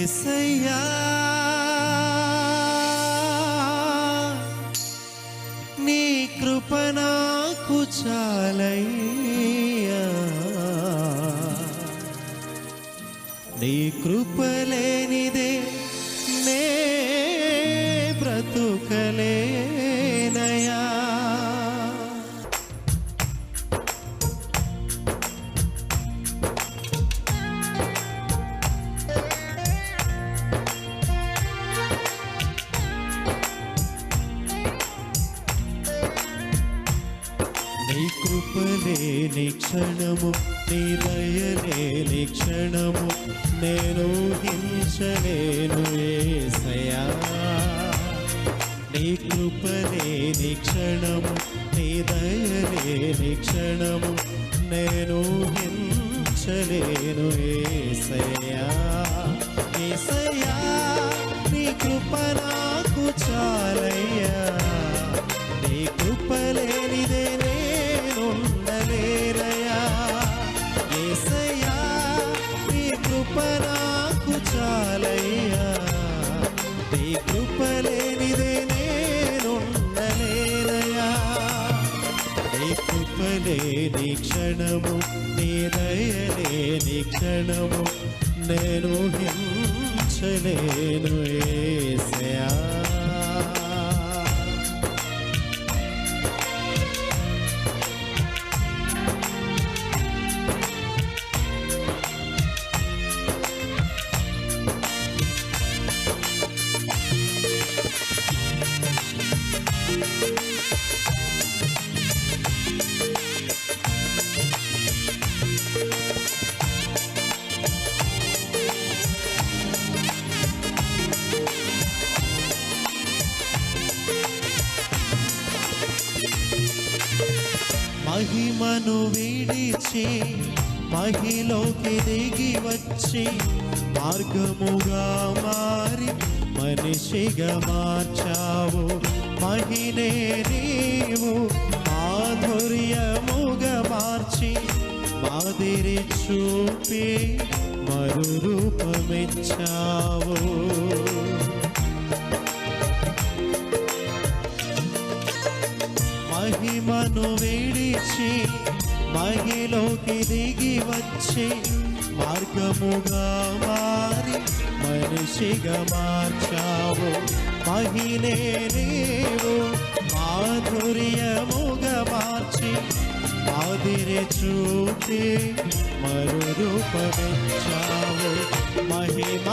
యేసయ్యా నీ కృప నాకు చాలయ్యా, నీ కృప లేనిదే నే బ్రతుకలేనయా. నీ కృపలేని క్షణము, నీ దయలేని క్షణము నేను హింసలేను యేసయ్యా. నీ కృపలేని క్షణము, నీ దయలేని క్షణము నేను హింసలేను యేసయ్యా. యేసయ్యా నీ కృప నాకు చాలయ్యా, నీ కృప లేనిదే నేనుండలేనయ్యా. యేసయ్యా నీ కృప నాకు చాలయ్యా, నీ కృప లేనిదే నేనుండలేనయ్యా. నీ కృప లేని క్షణము, నీ దయలేని క్షణము నేను హింసలేను యేసయ్యా. మహిమను విడిచి మహిలోకి దిగి వచ్చి మార్గముగా మారి మనిషిగా మార్చావు. మహినే నీవు మాధుర్యముగా మార్చి మాదిరి చూపి మరు రూపమిచ్చావు. మహిమను విడిచి మహిలోకి దిగి వచ్చి మార్గముగా మారి మనిషిగా మార్చావు. మహినే నీవు మాధుర్యముగా మార్చి మాదిరి చూపి మరు రూపమిచ్చావు. మహిమ